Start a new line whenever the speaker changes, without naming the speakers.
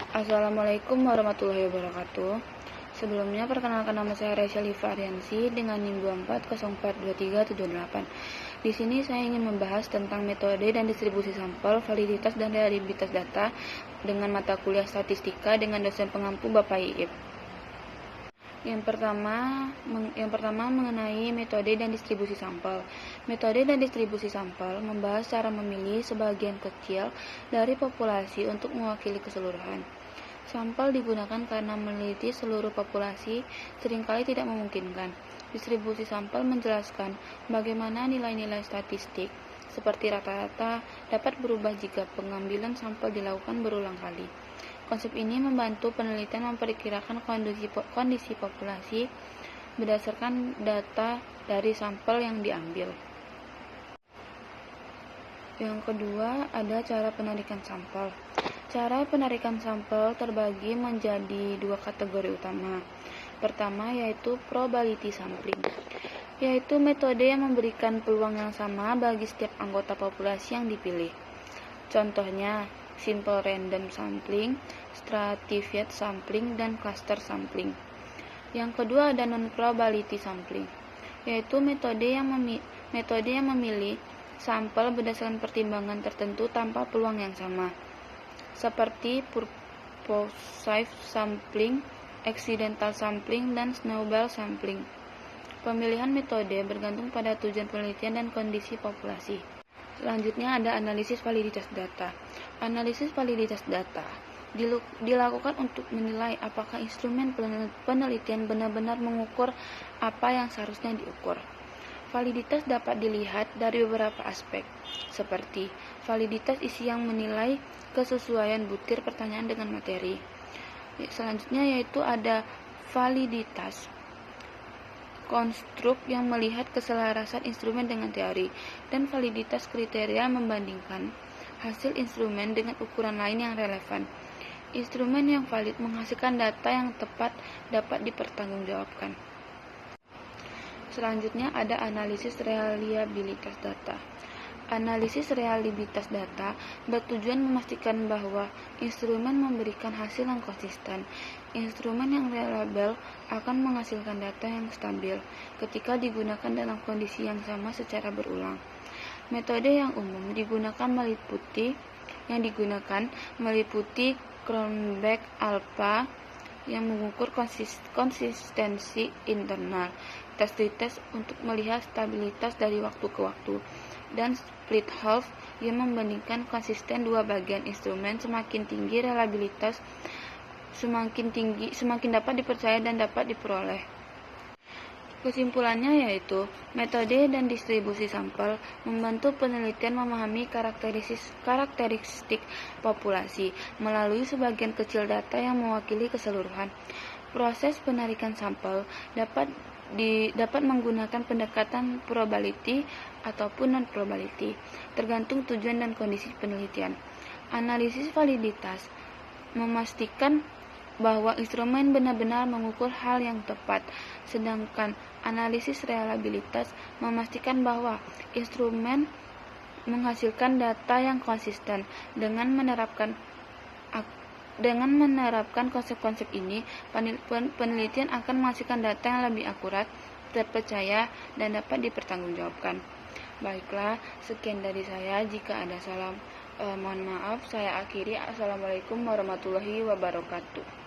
Assalamualaikum warahmatullahi wabarakatuh. Sebelumnya perkenalkan nama saya Resya Liva Aryansi dengan NIM 24042378. Di sini saya ingin membahas tentang metode dan distribusi sampel, validitas dan reliabilitas data dengan mata kuliah statistika dengan dosen pengampu Bapak Iip. Yang pertama mengenai metode dan distribusi sampel. Metode dan distribusi sampel membahas cara memilih sebagian kecil dari populasi untuk mewakili keseluruhan. Sampel digunakan karena meneliti seluruh populasi seringkali tidak memungkinkan. Distribusi sampel menjelaskan bagaimana nilai-nilai statistik seperti rata-rata dapat berubah jika pengambilan sampel dilakukan berulang kali. Konsep ini membantu penelitian memperkirakan kondisi populasi berdasarkan data dari sampel yang diambil. Yang kedua, ada cara penarikan sampel. Cara penarikan sampel terbagi menjadi dua kategori utama. Pertama, yaitu probability sampling, yaitu metode yang memberikan peluang yang sama bagi setiap anggota populasi yang dipilih. Contohnya, simple random sampling, stratified sampling, dan cluster sampling. Yang kedua ada non-probability sampling, yaitu metode yang memilih sampel berdasarkan pertimbangan tertentu tanpa peluang yang sama, seperti purposive sampling, accidental sampling, dan snowball sampling. Pemilihan metode bergantung pada tujuan penelitian dan kondisi populasi. Selanjutnya ada analisis validitas data. Analisis validitas data dilakukan untuk menilai apakah instrumen penelitian benar-benar mengukur apa yang seharusnya diukur. Validitas dapat dilihat dari beberapa aspek, seperti validitas isi yang menilai kesesuaian butir pertanyaan dengan materi. Selanjutnya yaitu ada validitas konstruk yang melihat keselarasan instrumen dengan teori, dan validitas kriteria membandingkan hasil instrumen dengan ukuran lain yang relevan. Instrumen yang valid menghasilkan data yang tepat dapat dipertanggungjawabkan. Selanjutnya ada analisis reliabilitas data. Analisis reliabilitas data bertujuan memastikan bahwa instrumen memberikan hasil yang konsisten. Instrumen yang reliable akan menghasilkan data yang stabil ketika digunakan dalam kondisi yang sama secara berulang. Metode yang umum meliputi Cronbach-Alpha yang mengukur konsistensi internal, tes untuk melihat stabilitas dari waktu ke waktu, dan split half yang membandingkan konsisten dua bagian instrumen. Semakin tinggi reliabilitas, semakin dapat dipercaya dan dapat diperoleh. Kesimpulannya yaitu, metode dan distribusi sampel membantu penelitian memahami karakteristik populasi melalui sebagian kecil data yang mewakili keseluruhan. Proses penarikan sampel dapat menggunakan pendekatan probability ataupun non-probability, tergantung tujuan dan kondisi penelitian. Analisis validitas memastikan bahwa instrumen benar-benar mengukur hal yang tepat, sedangkan analisis reliabilitas memastikan bahwa instrumen menghasilkan data yang konsisten. Dengan menerapkan konsep-konsep ini, penelitian akan menghasilkan data yang lebih akurat, terpercaya, dan dapat dipertanggungjawabkan. Baiklah, sekian dari saya. Jika ada salah, mohon maaf. Saya akhiri. Assalamualaikum warahmatullahi wabarakatuh.